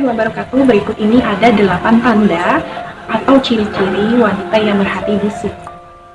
wabarakatuh. Berikut ini ada 8 tanda atau ciri-ciri wanita yang berhati busuk.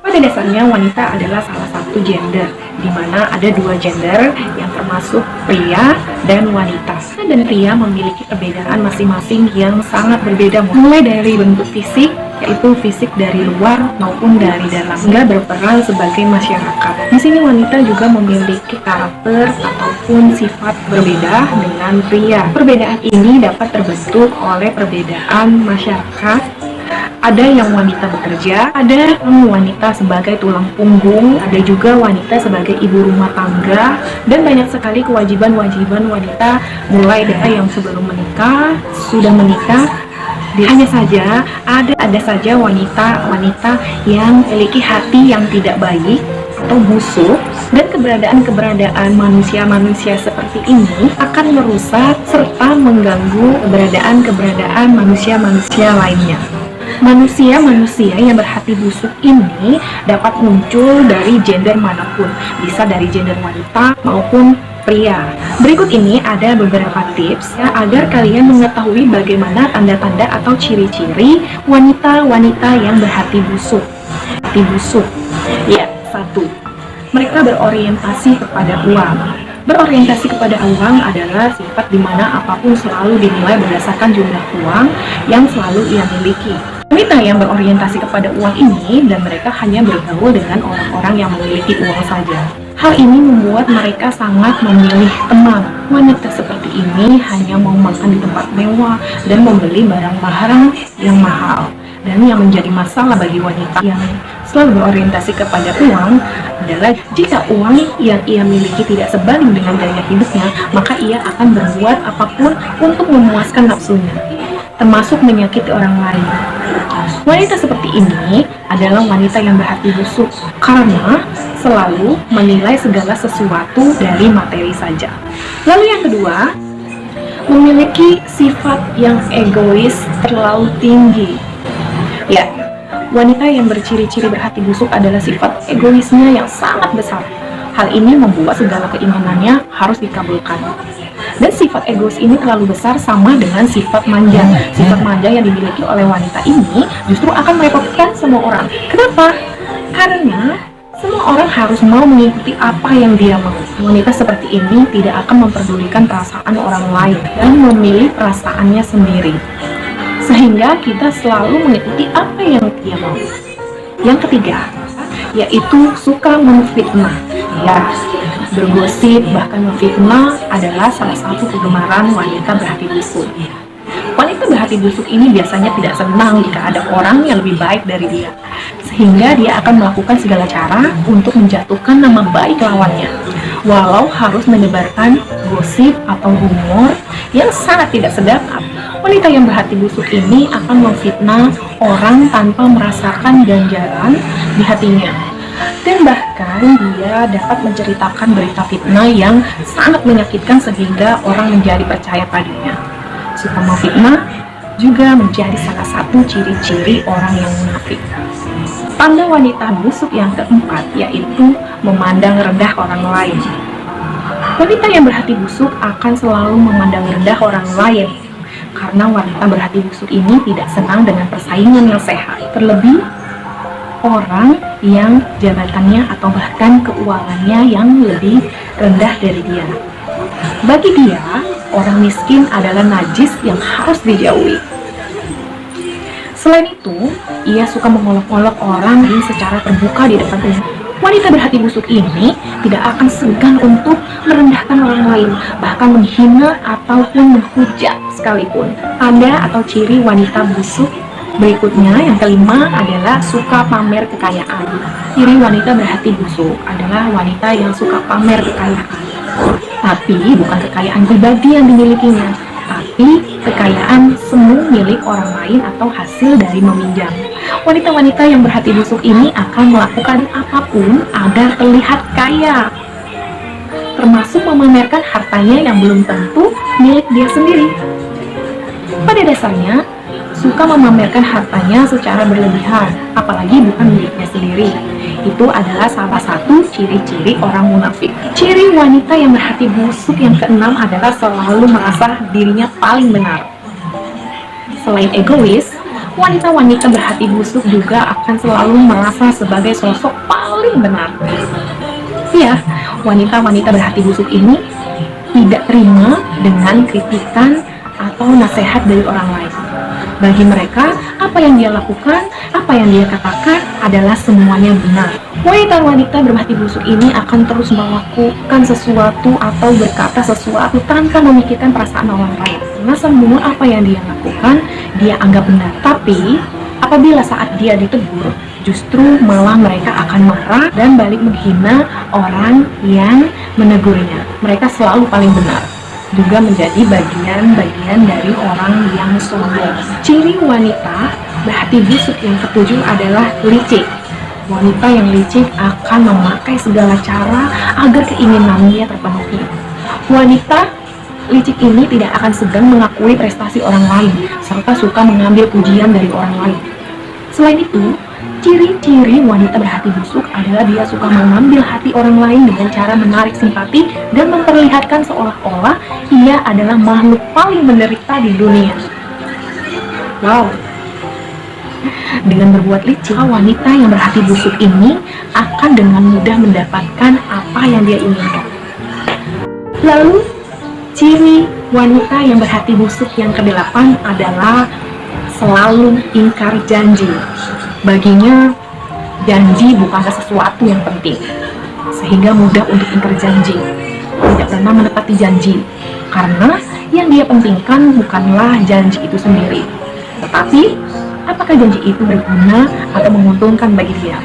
Pada dasarnya wanita adalah salah satu gender, di mana ada 2 gender yang termasuk pria dan wanita. Dan pria memiliki perbedaan masing-masing yang sangat berbeda, mulai dari bentuk fisik, yaitu fisik dari luar maupun dari dalam, hingga berperan sebagai masyarakat. Di sini wanita juga memiliki karakter ataupun sifat berbeda dengan pria. Perbedaan ini dapat terbentuk oleh perbedaan masyarakat. Ada yang wanita bekerja, ada yang wanita sebagai tulang punggung, ada juga wanita sebagai ibu rumah tangga, dan banyak sekali kewajiban-kewajiban wanita, mulai dari yang sebelum menikah, sudah menikah. Hanya saja ada saja wanita yang memiliki hati yang tidak baik atau busuk, dan keberadaan manusia-manusia seperti ini akan merusak serta mengganggu keberadaan manusia-manusia lainnya. Manusia-manusia yang berhati busuk ini dapat muncul dari gender manapun, bisa dari gender wanita maupun pria. Berikut ini ada beberapa tips ya, agar kalian mengetahui bagaimana tanda-tanda atau ciri-ciri wanita-wanita yang berhati busuk. Hati busuk. Ya, 1. Mereka berorientasi kepada uang. Berorientasi kepada uang adalah sifat di mana apapun selalu dinilai berdasarkan jumlah uang yang selalu ia miliki. Wanita yang berorientasi kepada uang ini dan mereka hanya bergaul dengan orang-orang yang memiliki uang saja. Hal ini membuat mereka sangat memilih teman. Wanita seperti ini hanya mau makan di tempat mewah dan membeli barang-barang yang mahal. Dan yang menjadi masalah bagi wanita yang selalu berorientasi kepada uang adalah jika uang yang ia miliki tidak sebanding dengan gaya hidupnya, maka ia akan berbuat apapun untuk memuaskan nafsunya, termasuk menyakiti orang lain. Wanita seperti ini adalah wanita yang berhati busuk karena selalu menilai segala sesuatu dari materi saja. Lalu yang kedua, memiliki sifat yang egois terlalu tinggi. Ya, wanita yang berciri-ciri berhati busuk adalah sifat egoisnya yang sangat besar. Hal ini membuat segala keinginannya harus dikabulkan. Dan sifat egois ini terlalu besar sama dengan sifat manja. Sifat manja yang dimiliki oleh wanita ini justru akan merepotkan semua orang. Kenapa? Karena semua orang harus mau mengikuti apa yang dia mau. Wanita seperti ini tidak akan memperdulikan perasaan orang lain dan memilih perasaannya sendiri, sehingga kita selalu mengikuti apa yang dia mau. Yang ketiga, yaitu suka memfitnah. Ya, bergosip bahkan memfitnah adalah salah satu kegemaran wanita berhati busuk. Wanita berhati busuk ini biasanya tidak senang jika ada orang yang lebih baik dari dia, sehingga dia akan melakukan segala cara untuk menjatuhkan nama baik lawannya, walau harus menyebarkan gosip atau rumor yang sangat tidak sedap. Wanita yang berhati busuk ini akan memfitnah orang tanpa merasakan ganjaran di hatinya. Dan bahkan dia dapat menceritakan berita fitnah yang sangat menyakitkan sehingga orang menjadi percaya padanya. Suka memfitnah juga menjadi salah satu ciri-ciri orang yang munafik. Tanda wanita busuk yang keempat yaitu memandang rendah orang lain. Wanita yang berhati busuk akan selalu memandang rendah orang lain, karena wanita berhati busuk ini tidak senang dengan persaingan yang sehat, terlebih orang yang jabatannya atau bahkan keuangannya yang lebih rendah dari dia. Bagi dia, orang miskin adalah najis yang harus dijauhi. Selain itu, ia suka mengolok-olok orang secara terbuka di depan umum. Wanita berhati busuk ini tidak akan segan untuk merendahkan orang lain, bahkan menghina ataupun menghujat sekalipun. Tanda atau ciri wanita busuk berikutnya, yang kelima, adalah suka pamer kekayaan. Ciri wanita berhati busuk adalah wanita yang suka pamer kekayaan. Tapi bukan kekayaan pribadi yang dimilikinya, tapi kekayaan semu milik orang lain atau hasil dari meminjam. Wanita-wanita yang berhati busuk ini akan melakukan apapun agar terlihat kaya, termasuk memamerkan hartanya yang belum tentu milik dia sendiri. Pada dasarnya, suka memamerkan hartanya secara berlebihan, apalagi bukan miliknya sendiri. Itu adalah salah satu ciri-ciri orang munafik. Ciri wanita yang berhati busuk yang keenam adalah selalu merasa dirinya paling benar. Selain egois, wanita-wanita berhati busuk juga akan selalu merasa sebagai sosok paling benar. Ya, wanita-wanita berhati busuk ini tidak terima dengan kritikan atau nasihat dari orang lain. Bagi mereka, apa yang dia lakukan, apa yang dia katakan adalah semuanya benar. Wanita-wanita berhati busuk ini akan terus melakukan sesuatu atau berkata sesuatu tanpa memikirkan perasaan orang lain. Karena semua apa yang dia lakukan, dia anggap benar. Tapi, apabila saat dia ditegur, justru malah mereka akan marah dan balik menghina orang yang menegurnya. Mereka selalu paling benar, juga menjadi bagian-bagian dari orang yang sombong. Ciri wanita berhati busuk yang ketujuh adalah licik. Wanita yang licik akan memakai segala cara agar keinginannya terpenuhi. Wanita licik ini tidak akan segan mengakui prestasi orang lain, serta suka mengambil pujian dari orang lain. Selain itu, ciri-ciri wanita berhati busuk adalah dia suka mengambil hati orang lain dengan cara menarik simpati dan memperlihatkan seolah-olah ia adalah makhluk paling menderita di dunia. Wow. Dengan berbuat licik, wanita yang berhati busuk ini akan dengan mudah mendapatkan apa yang dia inginkan. Lalu, ciri wanita yang berhati busuk yang kedelapan adalah selalu ingkar janji. Baginya, janji bukanlah sesuatu yang penting, sehingga mudah untuk ingkar janji. Tidak pernah menepati janji, karena yang dia pentingkan bukanlah janji itu sendiri, tetapi apakah janji itu berguna atau menguntungkan bagi dia.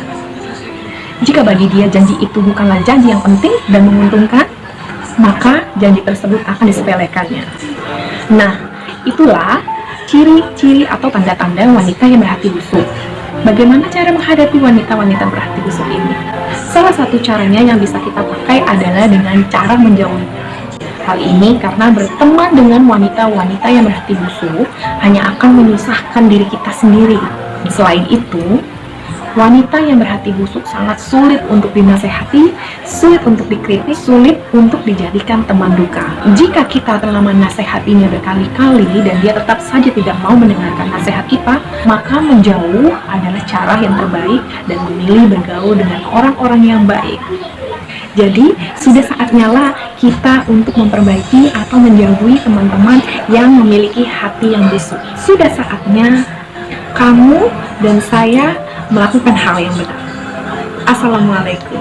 Jika bagi dia janji itu bukanlah janji yang penting dan menguntungkan, maka janji tersebut akan disepelekannya. Nah, itulah ciri-ciri atau tanda-tanda wanita yang berhati busuk. Bagaimana cara menghadapi wanita-wanita berhati busuk ini? Salah satu caranya yang bisa kita pakai adalah dengan cara menjauhi. Hal ini karena berteman dengan wanita-wanita yang berhati busuk hanya akan menyusahkan diri kita sendiri. Selain itu, wanita yang berhati busuk sangat sulit untuk dinasehati, sulit untuk dikritik, sulit untuk dijadikan teman duka. Jika kita telah menasehatinya berkali-kali dan dia tetap saja tidak mau mendengarkan nasihat kita, maka menjauh adalah cara yang terbaik dan memilih bergaul dengan orang-orang yang baik. Jadi, sudah saatnya lah kita untuk memperbaiki atau menjauhi teman-teman yang memiliki hati yang busuk. Sudah saatnya kamu dan saya melakukan hal yang benar. Assalamualaikum.